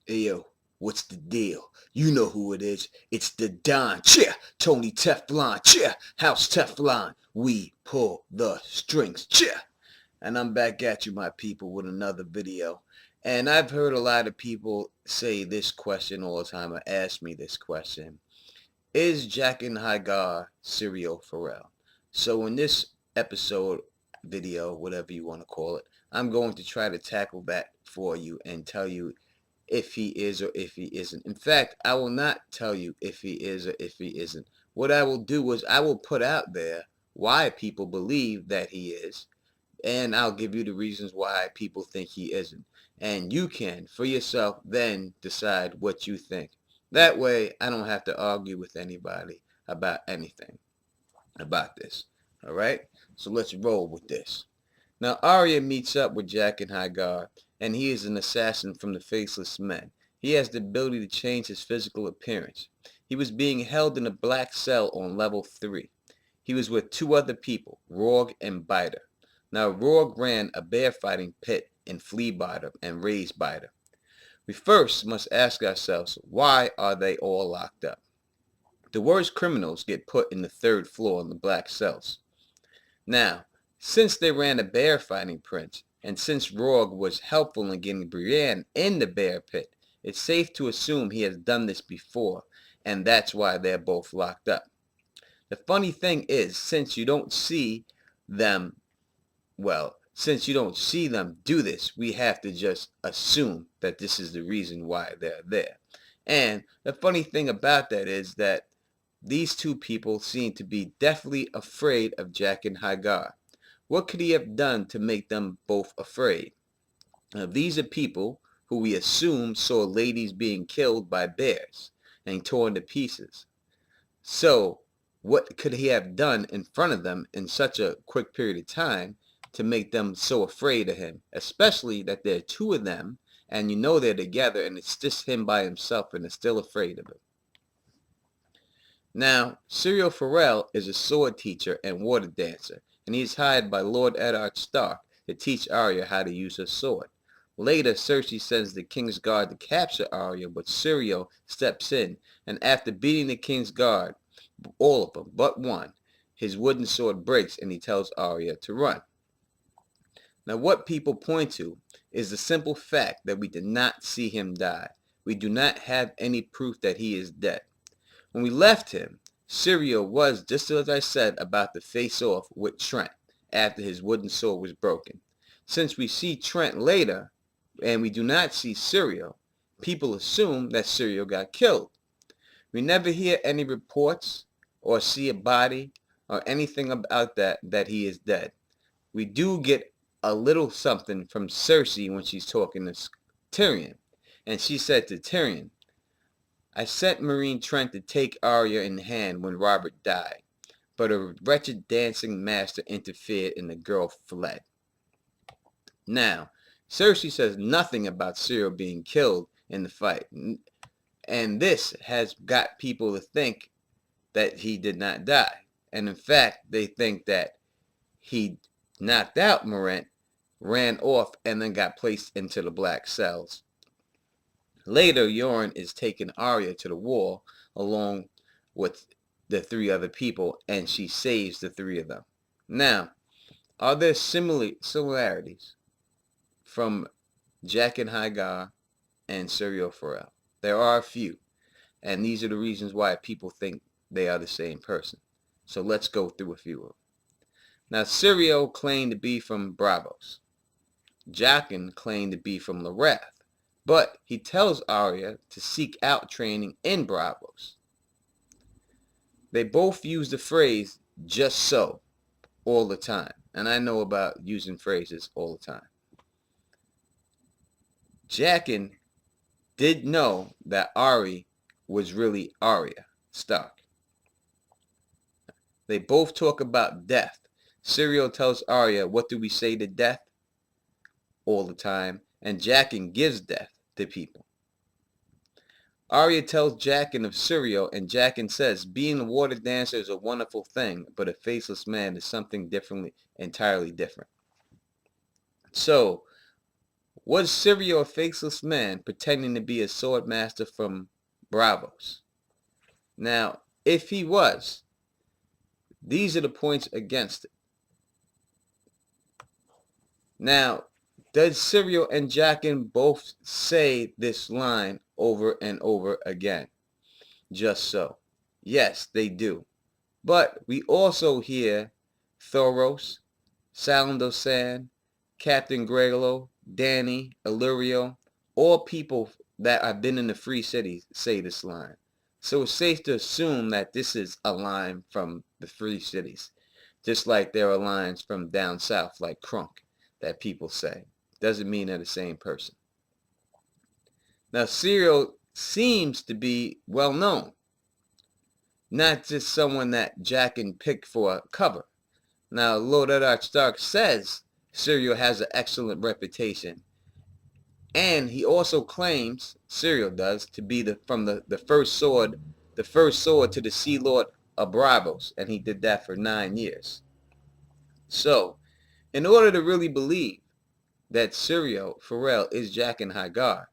Hey yo, what's the deal? You know who it is. It's the Don. Cheer! Tony Teflon. Cheer! House Teflon. We pull the strings. Cheer! And I'm back at you, my people, with another video. And I've heard a lot of people say this question all the time, or ask me this question. Is Jaqen Syrio Forel? So in this episode, video, whatever you want to call it, I'm going to try to tackle that for you and tell you if he is or if he isn't. In fact, I will not tell you if he is or if he isn't. What I will do is I will put out there why people believe that he is, and I'll give you the reasons why people think he isn't. And you can, for yourself, then decide what you think. That way, I don't have to argue with anybody about anything about this. All right? So let's roll with this. Now, Arya meets up with Jaqen, and he is an assassin from the Faceless Men. He has the ability to change his physical appearance. He was being held in a black cell on level 3. He was with two other people, Rogue and Biter. Now, Rogue ran a bear fighting pit in Flea Biter and Raised Biter. We first must ask ourselves, why are they all locked up? The worst criminals get put in the 3rd floor in the black cells. Now, since they ran a bear fighting prince, and since Rogue was helpful in getting Brienne in the bear pit, it's safe to assume he has done this before, and that's why they're both locked up. The funny thing is, since you don't see them do this, we have to just assume that this is the reason why they're there. And the funny thing about that is that these two people seem to be deathly afraid of Jaqen. What could he have done to make them both afraid? Now, these are people who we assume saw ladies being killed by bears and torn to pieces. So, what could he have done in front of them in such a quick period of time to make them so afraid of him? Especially that there are two of them, and you know they're together, and it's just him by himself, and they're still afraid of him. Now, Syrio Forel is a sword teacher and water dancer, and he is hired by Lord Eddard Stark to teach Arya how to use her sword. Later, Cersei sends the King's Guard to capture Arya, but Syrio steps in, and after beating the King's Guard, all of them but one, his wooden sword breaks and he tells Arya to run. Now, what people point to is the simple fact that we did not see him die. We do not have any proof that he is dead. When we left him, Syrio was, just as I said, about to face off with Trent after his wooden sword was broken. Since we see Trent later, and we do not see Syrio, people assume that Syrio got killed. We never hear any reports or see a body or anything about that he is dead. We do get a little something from Cersei when she's talking to Tyrion, and she said to Tyrion, I sent Marine Trent to take Arya in hand when Robert died, but a wretched dancing master interfered and the girl fled. Now, Cersei says nothing about Syrio being killed in the fight, and this has got people to think that he did not die. And in fact, they think that he knocked out Morant, ran off, and then got placed into the black cells. Later, Yoren is taking Arya to the wall along with the 3 other people, and she saves the 3 of them. Now, are there similarities from Jaqen and Syrio Forel? There are a few, and these are the reasons why people think they are the same person. So let's go through a few of them. Now, Syrio claimed to be from Bravos. Jaqen claimed to be from Larath. But he tells Arya to seek out training in Bravos. They both use the phrase, just so, all the time. And I know about using phrases all the time. Jaqen did know that Arya was really Arya Stark. They both talk about death. Syrio tells Arya, what do we say to death? All the time. And Jaqen gives death to people. Arya tells Jaqen of Syrio, and Jaqen says, being a water dancer is a wonderful thing, but a faceless man is something entirely different. So, Was Syrio a faceless man pretending to be a sword master from Bravos? Now, if he was, these are the points against it. Now, does Syrio and Jaqen both say this line over and over again? Just so. Yes, they do. But we also hear Thoros, Salandosan, Captain Gregolo, Danny, Illyrio, all people that have been in the free cities say this line. So it's safe to assume that this is a line from the free cities. Just like there are lines from down south like Crunk that people say. Doesn't mean they're the same person. Now Syrio seems to be well known. Not just someone that Jaqen picked for cover. Now, Lord Eddard Stark says Syrio has an excellent reputation. And he also claims, Syrio does, to be from the first sword to the Sea Lord of Bravos. And he did that for 9 years. So, in order to really believe that Syrio Forel is Jaqen Hagar,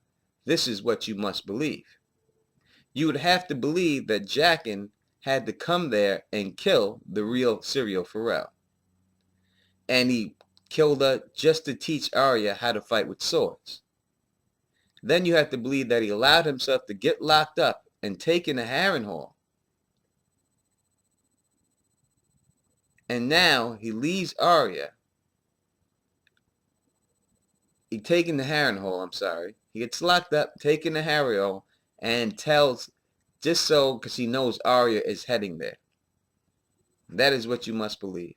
this is what you must believe. You would have to believe that Jaqen had to come there and kill the real Syrio Forel. And he killed her just to teach Arya how to fight with swords. Then you have to believe that he allowed himself to get locked up and taken to Harrenhal. And now he leaves Arya. He's taken to Harrenhal, He gets locked up, taken to Harrenhal, and tells, just so, because he knows Arya is heading there. That is what you must believe.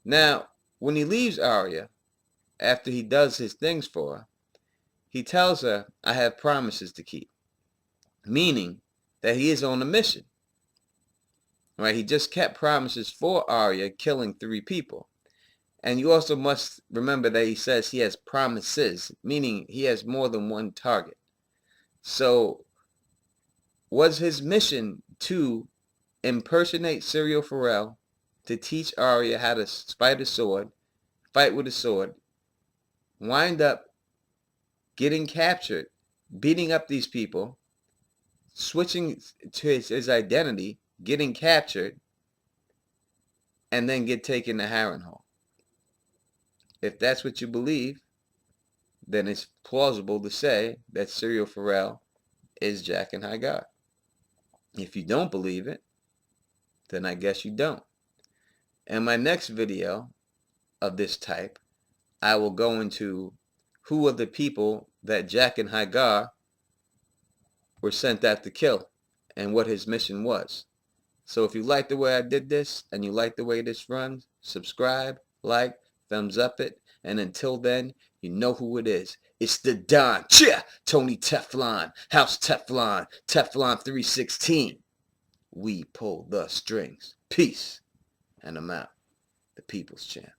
Now, when he leaves Arya, after he does his things for her, he tells her, I have promises to keep. Meaning that he is on a mission. Right? He just kept promises for Arya, killing 3 people. And you also must remember that he says he has promises, meaning he has more than one target. So, was his mission to impersonate Syrio Forel, to teach Arya how to fight with a sword, wind up getting captured, beating up these people, switching to his identity, getting captured, and then get taken to Harrenhal? If that's what you believe, then it's plausible to say that Syrio Forel is Jaqen Hagar. If you don't believe it, then I guess you don't. In my next video of this type, I will go into who are the people that Jaqen Hagar were sent out to kill and what his mission was. So if you like the way I did this and you like the way this runs, subscribe, like, thumbs up it, and until then, you know who it is. It's the Don, Tony Teflon, House Teflon, Teflon 316. We pull the strings. Peace. And I'm out. The People's Champ.